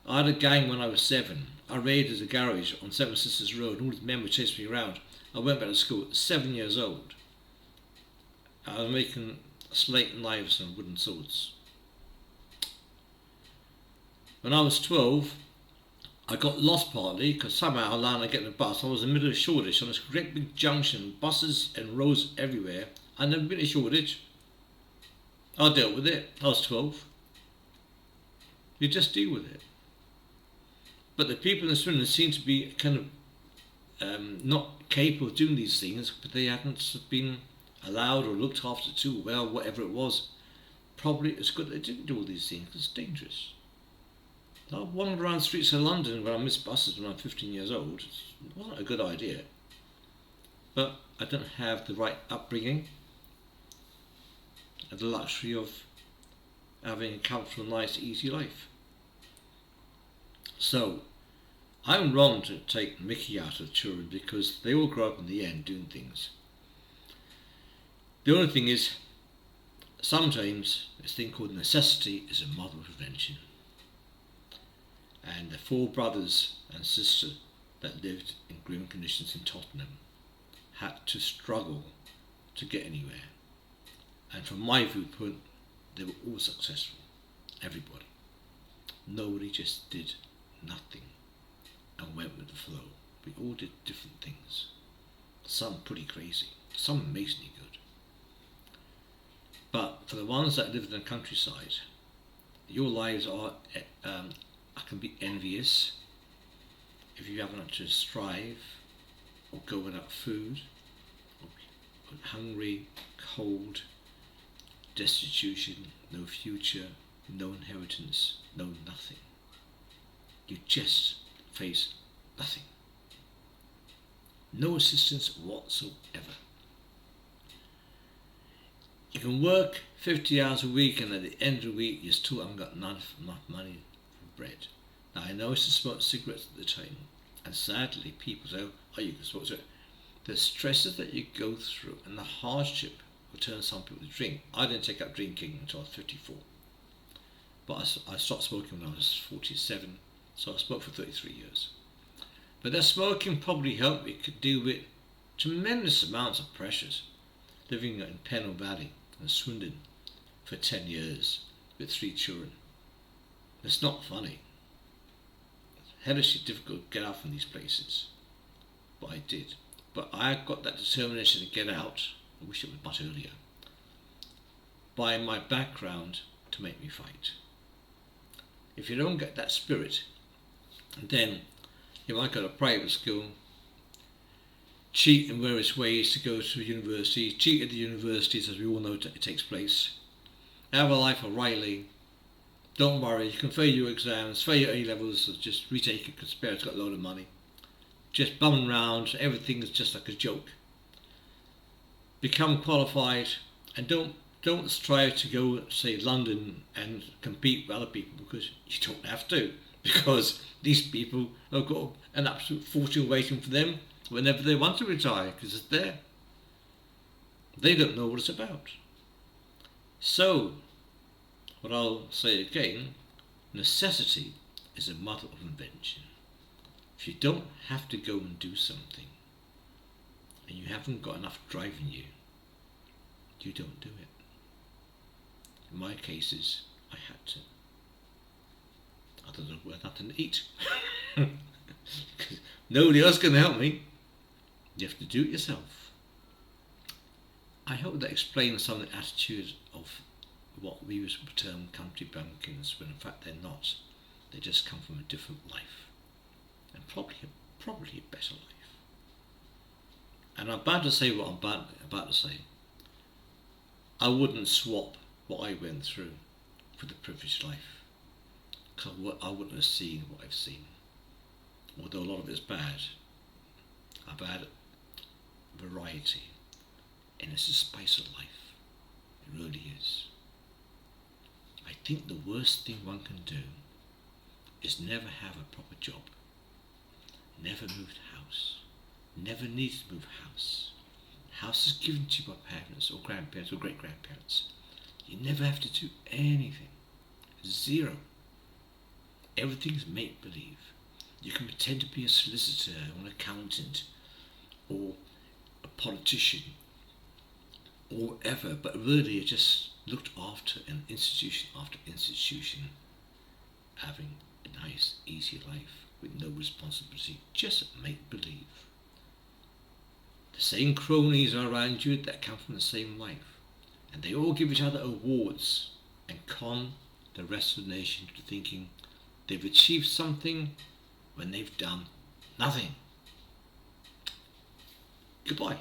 I had a gang when I was 7. I raided a garage on Seven Sisters Road and all these men were chasing me around. I went back to school at 7 years old. I was making slate knives and wooden swords. When I was 12, I got lost partly because somehow I landed getting a bus. I was in the middle of Shoreditch on this great big junction, buses and roads everywhere. I'd never been to Shoreditch. I dealt with it. I was 12. You just deal with it. But the people in Swindon seem to be kind of not capable of doing these things, but they hadn't been allowed or looked after too well, whatever it was. Probably it's good they didn't do all these things because it's dangerous. I wandered around the streets of London when I missed buses when I'm 15 years old. It wasn't a good idea. But I don't have the right upbringing and the luxury of having a comfortable, nice, easy life. So, I'm wrong to take mickey out of children because they all grow up in the end doing things. The only thing is, sometimes this thing called necessity is a mother of invention. And the 4 brothers and sisters that lived in grim conditions in Tottenham had to struggle to get anywhere. And from my viewpoint, they were all successful. Everybody. Nobody just did nothing and went with the flow. We all did different things. Some pretty crazy, some amazingly good. But for the ones that live in the countryside, your lives are I can be envious if you haven't had to strive or go without food, or hungry, cold, destitution, no future, no inheritance, no nothing. You just face nothing. No assistance whatsoever. You can work 50 hours a week and at the end of the week you still haven't got enough money for bread. Now I know it's to smoke cigarettes at the time, and sadly people say, oh you can smoke cigarettes. The stresses that you go through and the hardship will turn some people to drink. I didn't take up drinking until I was 54. But I stopped smoking when I was 47, so I smoked for 33 years. But that smoking probably helped me deal with tremendous amounts of pressures. Living in Pennell Valley in Swindon for 10 years with 3 children. It's not funny. It's hellishly difficult to get out from these places. But I did. But I got that determination to get out, I wish it was much earlier, by my background to make me fight. If you don't get that spirit, then you might go to private school, cheat in various ways to go to university, cheat at the universities as we all know it takes place, have a life of Riley, don't worry, you can fail your exams, fail your A-levels, so just retake it because parents got a load of money. Just bumming around, everything is just like a joke. Become qualified and don't strive to go, say, London and compete with other people because you don't have to. Because these people have got an absolute fortune waiting for them whenever they want to retire because it's there. They don't know what it's about. So, what I'll say again, necessity is a mother of invention. If you don't have to go and do something and you haven't got enough drive in you, you don't do it. In my cases, I had to. Otherwise, I had nothing to eat. Because nobody else can help me. You have to do it yourself. I hope that explains some of the attitudes of what we would term country bumpkins, when in fact they're not. They just come from a different life. And probably a better life. And I'm about to say what I'm about to say. I wouldn't swap what I went through for the privileged life. Because I wouldn't have seen what I've seen. Although a lot of it's bad. I've had variety. And it's the spice of life. It really is. I think the worst thing one can do is never have a proper job. Never moved house. Never need to move house. House is given to you by parents or grandparents or great-grandparents. You never have to do anything. Zero. Everything's make-believe. You can pretend to be a solicitor or an accountant or a politician or whatever, but really you're just looked after in institution after institution, having a nice, easy life with no responsibility, just make-believe. The same cronies are around you that come from the same life, and they all give each other awards and con the rest of the nation to thinking they've achieved something when they've done nothing. Goodbye.